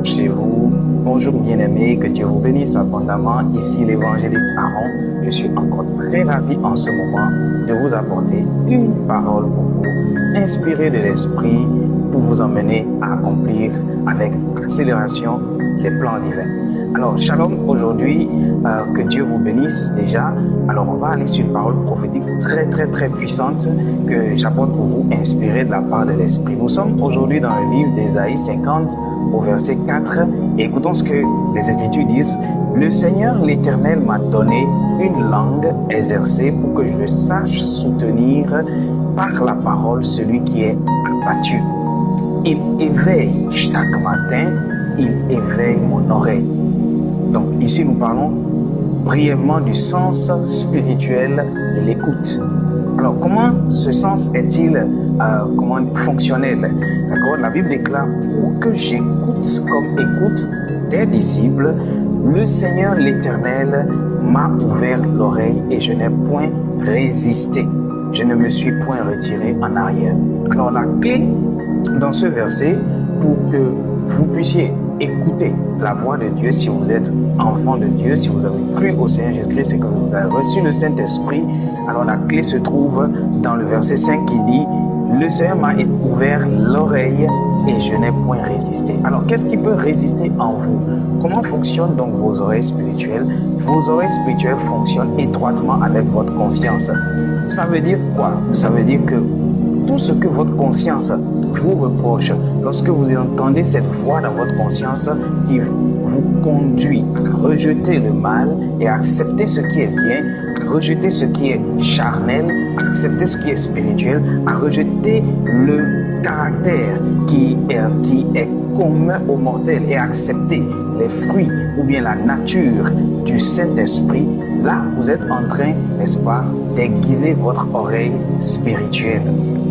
chez vous. Bonjour bien-aimés, que Dieu vous bénisse abondamment. Ici l'évangéliste Aaron. Je suis encore très ravi en ce moment de vous apporter une parole pour vous, inspirée de l'Esprit, pour vous emmener à accomplir avec accélération les plans divins. Alors, shalom aujourd'hui, que Dieu vous bénisse déjà. Alors, on va aller sur une parole prophétique très puissante que j'apporte pour vous, inspirée de la part de l'Esprit. Nous sommes aujourd'hui dans le livre d'Ésaïe 50 au verset 4. Et écoutons ce que les Écritures disent. Le Seigneur l'Éternel m'a donné une langue exercée pour que je sache soutenir par la parole celui qui est abattu. Il éveille chaque matin, il éveille mon oreille. Donc ici nous parlons brièvement du sens spirituel de l'écoute. Alors comment ce sens est-il fonctionnel? D'accord? La Bible déclare: pour que j'écoute comme écoute des disciples, le Seigneur l'Éternel m'a ouvert l'oreille et je n'ai point résisté. Je ne me suis point retiré en arrière. Alors la clé dans ce verset, pour que vous puissiez écouter la voix de Dieu, si vous êtes enfant de Dieu, si vous avez cru au Seigneur Jésus-Christ et que vous avez reçu le Saint-Esprit, alors la clé se trouve dans le verset 5 qui dit: le Seigneur m'a ouvert l'oreille et je n'ai point résisté. Alors qu'est-ce qui peut résister en vous? Comment fonctionnent donc vos oreilles spirituelles? Vos oreilles spirituelles fonctionnent étroitement avec votre conscience. Ça veut dire quoi? Ça veut dire que tout ce que votre conscience vous reproche, lorsque vous entendez cette voix dans votre conscience qui vous conduit à rejeter le mal et à accepter ce qui est bien, à rejeter ce qui est charnel, à accepter ce qui est spirituel, à rejeter le caractère qui est commun aux mortels et à accepter les fruits ou bien la nature du Saint-Esprit, là vous êtes en train, n'est-ce pas, d'aiguiser votre oreille spirituelle.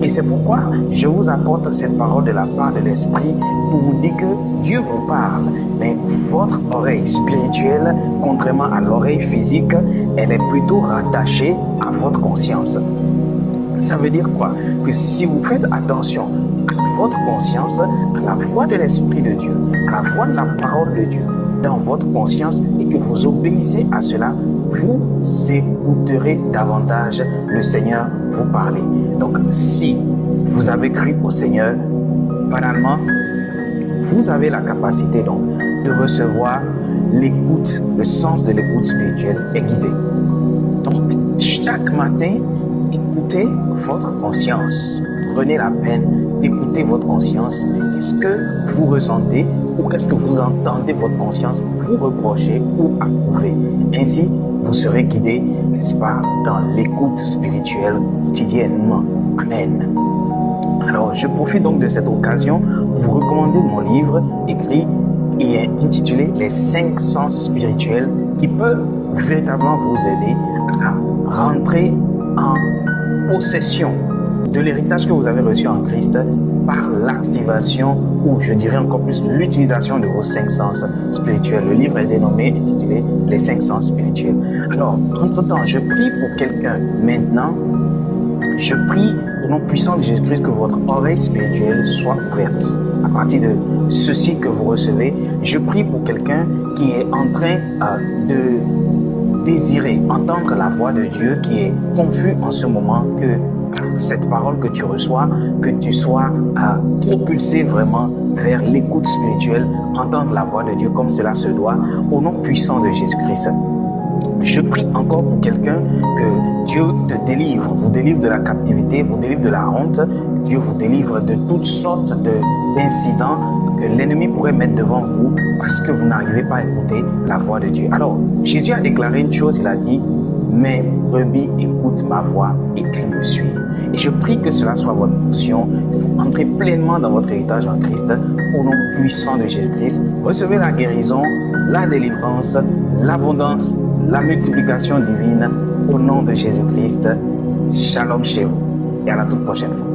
Et c'est pourquoi je vous apporte cette parole de la part de l'Esprit pour vous dire que Dieu vous parle, mais votre oreille spirituelle, contrairement à l'oreille physique, elle est plutôt rattachée à votre conscience. Ça veut dire quoi? Que si vous faites attention à votre conscience, à la voix de l'Esprit de Dieu, à la voix de la parole de Dieu dans votre conscience et que vous obéissez à cela, vous écouterez davantage le Seigneur vous parler. Donc, si vous avez cru au Seigneur, banalement, vous avez la capacité donc de recevoir l'écoute, le sens de l'écoute spirituelle aiguisée. Donc, chaque matin, écoutez votre conscience. Prenez la peine d'écouter votre conscience. Qu'est-ce que vous ressentez ou qu'est-ce que vous entendez votre conscience vous reprocher ou approuver? Ainsi, vous serez guidé, n'est-ce pas, dans l'écoute spirituelle quotidiennement. Amen. Alors, je profite donc de cette occasion pour vous recommander mon livre écrit et intitulé « Les 5 sens spirituels » qui peuvent véritablement vous aider à rentrer en possession de l'héritage que vous avez reçu en Christ par l'activation ou je dirais encore plus l'utilisation de vos 5 sens spirituels. Le livre est dénommé, intitulé « Les 5 sens spirituels ». Alors, entre-temps, je prie pour quelqu'un maintenant. Je prie au nom puissant de Jésus-Christ que votre oreille spirituelle soit ouverte. À partir de ceci que vous recevez, je prie pour quelqu'un qui est en train de désirer entendre la voix de Dieu, qui est confus en ce moment, que cette parole que tu reçois, que tu sois propulsé vraiment vers l'écoute spirituelle, entendre la voix de Dieu comme cela se doit, au nom puissant de Jésus-Christ. Je prie encore pour quelqu'un que Dieu te délivre, vous délivre de la captivité, vous délivre de la honte, Dieu vous délivre de toutes sortes d'incidents que l'ennemi pourrait mettre devant vous parce que vous n'arrivez pas à écouter la voix de Dieu. Alors, Jésus a déclaré une chose, il a dit: mes brebis écoutent ma voix et qu'ils me suivent. Et je prie que cela soit votre portion, que vous entrez pleinement dans votre héritage en Christ, au nom puissant de Jésus-Christ. Recevez la guérison, la délivrance, l'abondance, la multiplication divine, au nom de Jésus-Christ. Shalom chez vous et à la toute prochaine fois.